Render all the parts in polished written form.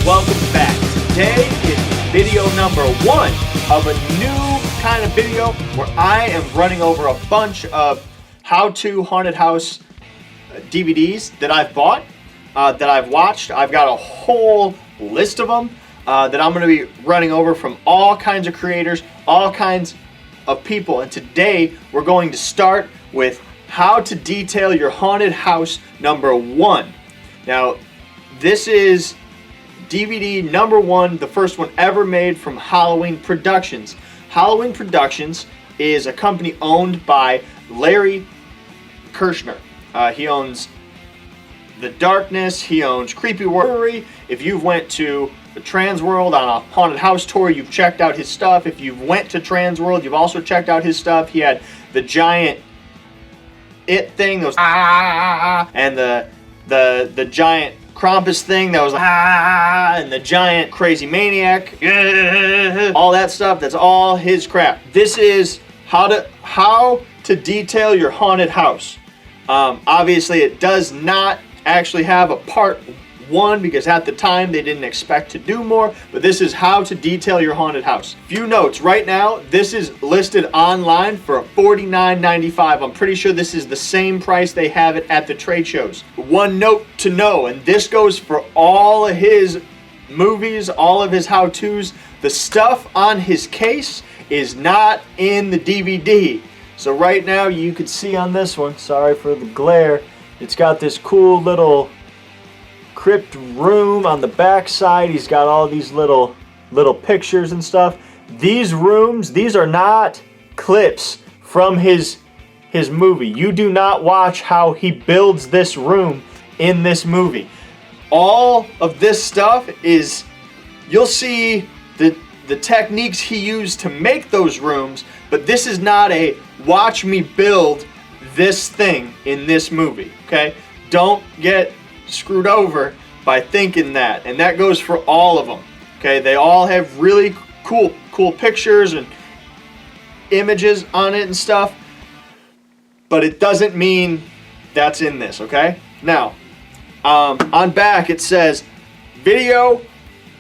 welcome back. Today is video number 1 of a new kind of video where I am running over a bunch of how-to haunted house DVDs that I've bought, that I've watched. I've got a whole list of them that I'm going to be running over from all kinds of creators, all kinds of people. And today we're going to start with how to detail your haunted house number 1. Now, this is DVD number 1, the first one ever made from Halloween Productions. Halloween Productions is a company owned by Larry Kirshner. He owns The Darkness, he owns Creepy World. If you've went to the Transworld on a haunted house tour, you've checked out his stuff. If you've went to Transworld, you've also checked out his stuff. He had the giant It thing, those and the giant Krampus thing that was like and the giant Crazy Maniac, all that stuff. That's all his crap. This is how to detail your haunted house. Obviously, it does not actually have a part 1 because at the time they didn't expect to do more, but this is how to detail your haunted house. Few notes right now, this is listed online for $49.95. I'm pretty sure this is the same price they have it at the trade shows. One note to know, and this goes for all of his movies, all of his how-tos, the stuff on his case is not in the DVD. So right now you can see on this one, sorry for the glare, it's got this cool little crypt room on the back side. He's got all these little pictures and stuff. These rooms, these are not clips from his movie. You do not watch how he builds this room in this movie. All of this stuff is, you'll see the techniques he used to make those rooms, but this is not a watch me build this thing in this movie, okay? Don't get screwed over by thinking that, and that goes for all of them. Okay, they all have really cool pictures and images on it and stuff, but it doesn't mean that's in this. Okay, now on back it says video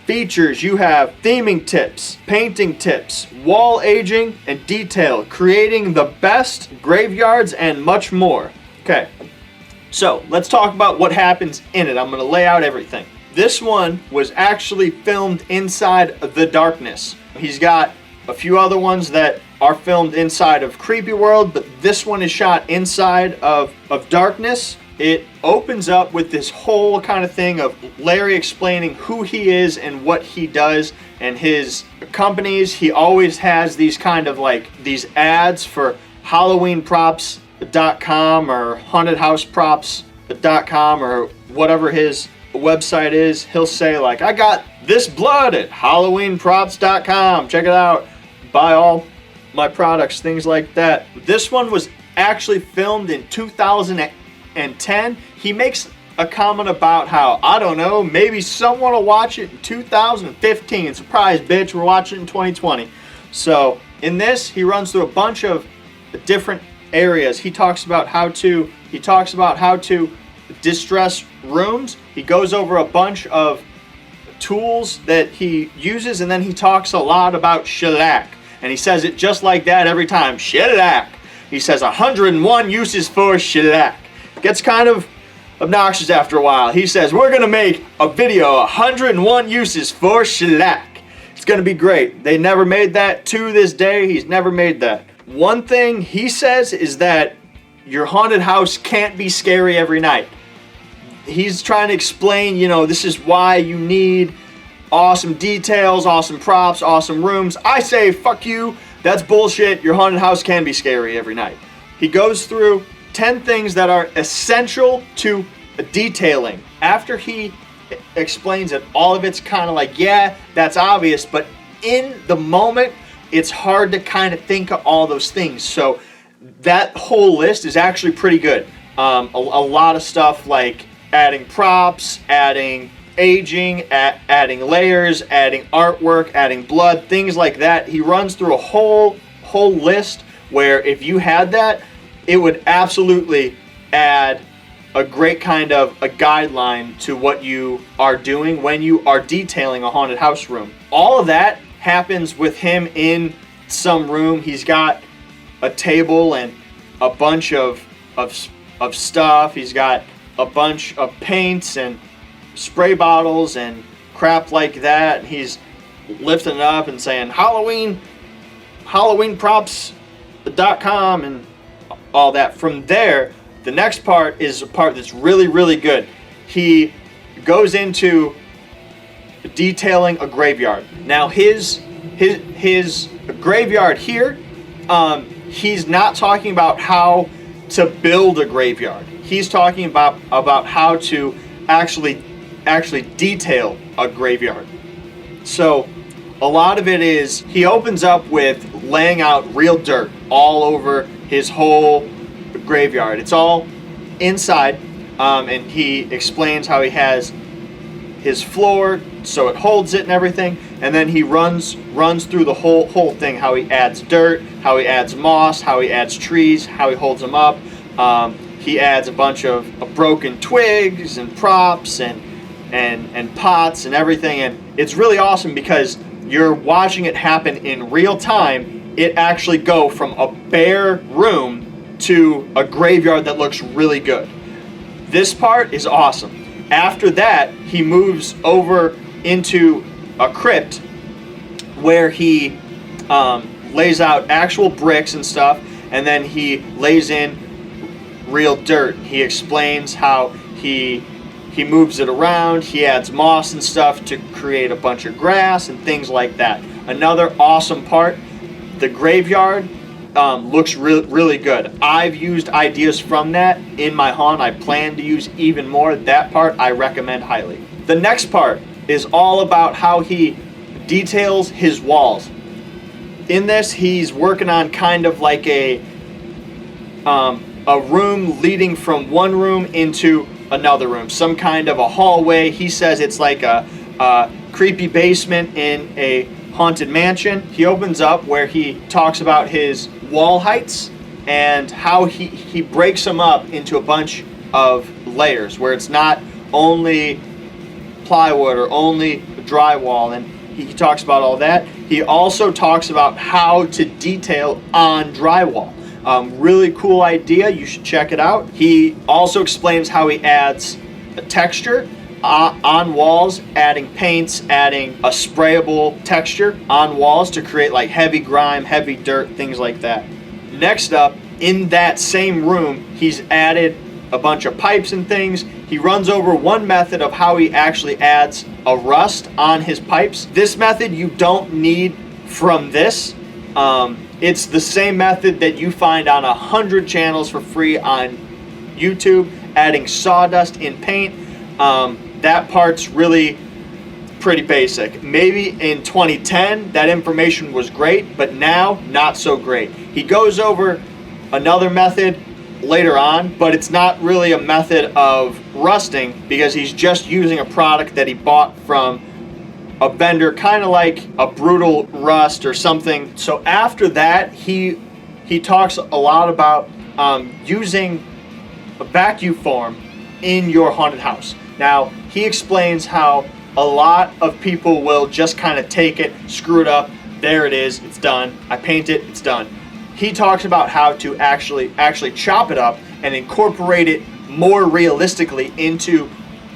features. You have theming tips, painting tips, wall aging and detail, creating the best graveyards, and much more. Okay, so let's talk about what happens in it. I'm going to lay out everything. This one was actually filmed inside The Darkness. He's got a few other ones that are filmed inside of Creepy World, but this one is shot inside of Darkness. It opens up with this whole kind of thing of Larry explaining who he is and what he does and his companies. He always has these kind of like these ads for HalloweenProps.com or HauntedHouseProps.com or whatever his website is. He'll say like, I got this blood at HalloweenProps.com. Check it out. Buy all my products, things like that. This one was actually filmed in 2010. He makes a comment about how, I don't know, maybe someone will watch it in 2015. Surprise, bitch, we're watching it in 2020. So in this, he runs through a bunch of different areas. He talks about how to distress rooms. He goes over a bunch of tools that he uses, and then he talks a lot about shellac. And he says it just like that every time. Shellac. He says 101 uses for shellac. Gets kind of obnoxious after a while. He says, we're going to make a video, 101 uses for shellac. It's going to be great. They never made that to this day. He's never made that. One thing he says is that your haunted house can't be scary every night. He's trying to explain, you know, this is why you need awesome details, awesome props, awesome rooms. I say, fuck you. That's bullshit. Your haunted house can be scary every night. He goes through 10 things that are essential to detailing. After he explains it, all of it's kind of like, yeah, that's obvious, but in the moment, it's hard to kind of think of all those things. So that whole list is actually pretty good. A lot of stuff like adding props, adding aging, adding layers, adding artwork, adding blood, things like that. He runs through a whole list where if you had that, it would absolutely add a great kind of a guideline to what you are doing when you are detailing a haunted house room. All of that happens with him in some room. He's got a table and a bunch of stuff. He's got a bunch of paints and spray bottles and crap like that. He's lifting it up and saying HalloweenProps.com and all that. From there, the next part is a part that's really, really good. He goes into detailing a graveyard. Now his graveyard here, he's not talking about how to build a graveyard. He's talking about how to actually detail a graveyard. So a lot of it is he opens up with laying out real dirt all over his whole graveyard. It's all inside, and he explains how he has his floor so it holds it and everything, and then he runs through the whole thing, how he adds dirt, how he adds moss, how he adds trees, how he holds them up. He adds a bunch of broken twigs and props and pots and everything, and it's really awesome because you're watching it happen in real time. It actually go from a bare room to a graveyard that looks really good. This part is awesome. After that, he moves over into a crypt where he lays out actual bricks and stuff, and then he lays in real dirt. He explains how he moves it around. He adds moss and stuff to create a bunch of grass and things like that. Another awesome part, the graveyard looks really good. I've used ideas from that in my haunt. I plan to use even more. That part I recommend highly. The next part is all about how he details his walls. In this, he's working on kind of like a room leading from one room into another room, some kind of a hallway. He says it's like a creepy basement in a haunted mansion. He opens up where he talks about his wall heights and how he breaks them up into a bunch of layers where it's not only plywood or only drywall, and he talks about all that. He also talks about how to detail on drywall. Really cool idea. You should check it out. He also explains how he adds a texture on walls, adding paints, adding a sprayable texture on walls to create like heavy grime, heavy dirt, things like that. Next up, in that same room, he's added a bunch of pipes and things. He runs over one method of how he actually adds a rust on his pipes. This method you don't need from this. It's the same method that you find on 100 channels for free on YouTube, adding sawdust in paint. That part's really pretty basic. Maybe in 2010 that information was great, but now not so great. He goes over another method later on, but it's not really a method of rusting because he's just using a product that he bought from a vendor, kind of like a brutal rust or something. So after that, he talks a lot about using a vacuum form in your haunted house. Now, he explains how a lot of people will just kind of take it, screw it up, there it is, it's done. I paint it, it's done. He talks about how to actually chop it up and incorporate it more realistically into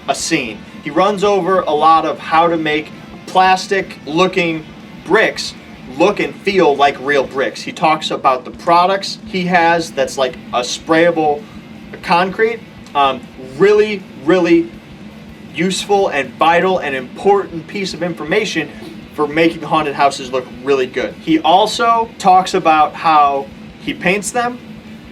a scene. He runs over a lot of how to make plastic looking bricks look and feel like real bricks. He talks about the products he has that's like a sprayable concrete. Really, really useful and vital and important piece of information for making haunted houses look really good. He also talks about how he paints them,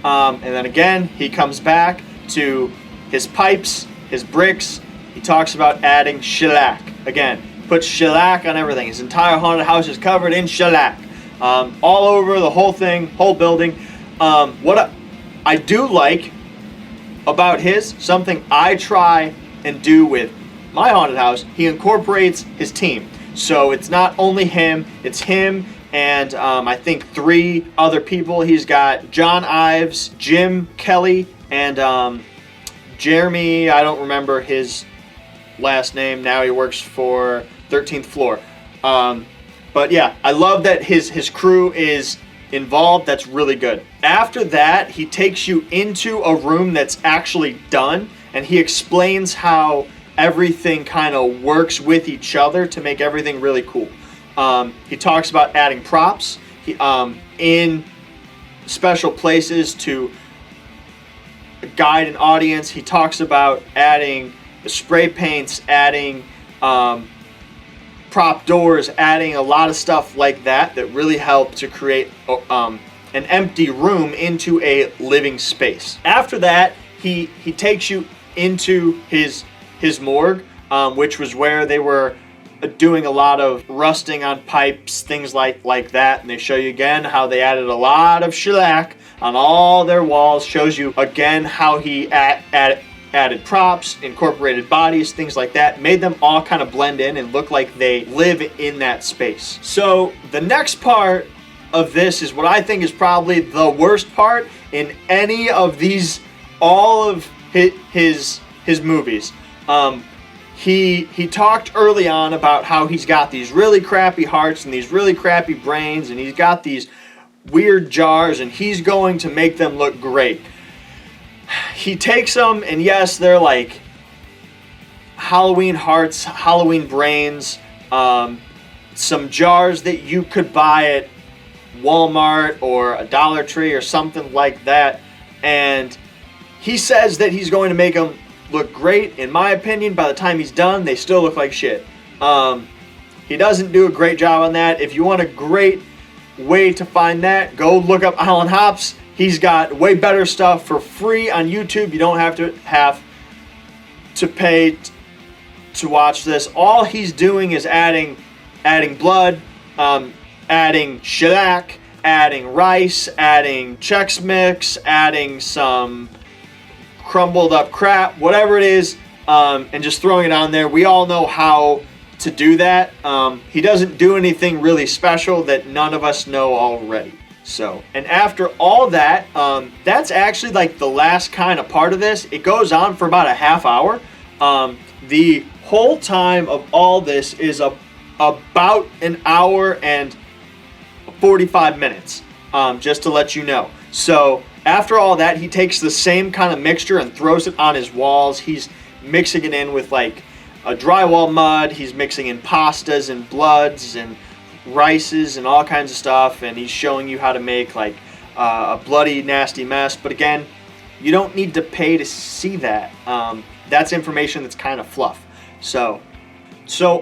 and then again he comes back to his pipes, his bricks. He talks about adding shellac. Again, put shellac on everything. His entire haunted house is covered in shellac, all over the whole thing, whole building. What I do like about something I try and do with my haunted house, he incorporates his team. So it's not only him, it's him and I think 3 other people. He's got John Ives, Jim Kelly, and Jeremy, I don't remember his last name. Now he works for 13th Floor. But yeah, I love that his crew is involved. That's really good. After that, he takes you into a room that's actually done, and he explains how everything kind of works with each other to make everything really cool. He talks about adding props in special places to guide an audience. He talks about adding the spray paints, adding prop doors, adding a lot of stuff like that really help to create an empty room into a living space. After that, he takes you into his morgue, which was where they were doing a lot of rusting on pipes, things like that. And they show you again how they added a lot of shellac on all their walls. Shows you again how he added props, incorporated bodies, things like that, made them all kind of blend in and look like they live in that space. So the next part of this is what I think is probably the worst part in any of these, all of his movies. He talked early on about how he's got these really crappy hearts and these really crappy brains, and he's got these weird jars, and he's going to make them look great. He takes them, and yes, they're like Halloween hearts, Halloween brains, some jars that you could buy at Walmart or a Dollar Tree or something like that. And he says that he's going to make them look great. In my opinion, by the time he's done, they still look like shit. He doesn't do a great job on that. If you want a great way to find that, go look up Alan Hops. He's got way better stuff for free on YouTube. You don't have to pay to watch this. All he's doing is adding blood, adding shellac, adding rice, adding Chex Mix, adding some crumbled up crap, whatever it is, and just throwing it on there. We all know how to do that. He doesn't do anything really special that none of us know already. So, and after all that, that's actually like the last kind of part of this. It goes on for about a half hour. The whole time of all this is about an hour and 45 minutes, just to let you know. So after all that, he takes the same kind of mixture and throws it on his walls. He's mixing it in with like a drywall mud. He's mixing in pastas and bloods and rices and all kinds of stuff, and he's showing you how to make like a bloody nasty mess. But again, you don't need to pay to see that. That's information that's kind of fluff. So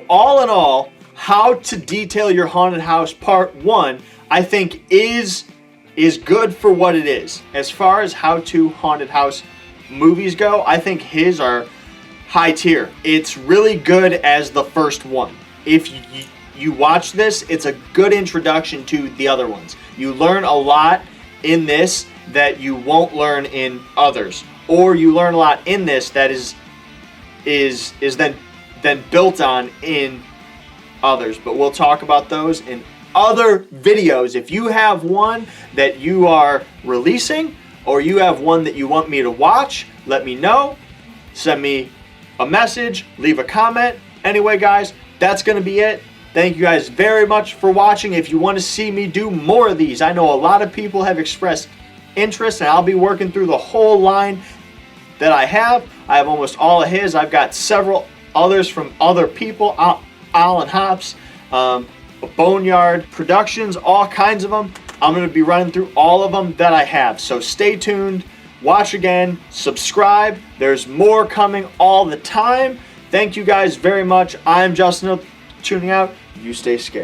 all in all, how to detail your haunted house part 1, I think is good for what it is. As far as how to haunted house movies go, I think his are high tier. It's really good as the first one. If you watch this, it's a good introduction to the other ones. You learn a lot in this that you won't learn in others, or you learn a lot in this that is then built on in others. But we'll talk about those in other videos. If you have one that you are releasing, or you have one that you want me to watch, let me know. Send me a message, leave a comment. Anyway, guys, that's gonna be it. Thank you guys very much for watching. If you want to see me do more of these, I know a lot of people have expressed interest, and I'll be working through the whole line that I have. I have almost all of his. I've got several others from other people, Alan Hops, Boneyard Productions, all kinds of them. I'm going to be running through all of them that I have. So stay tuned, watch again, subscribe. There's more coming all the time. Thank you guys very much. I'm Justin, tuning out. You stay scared.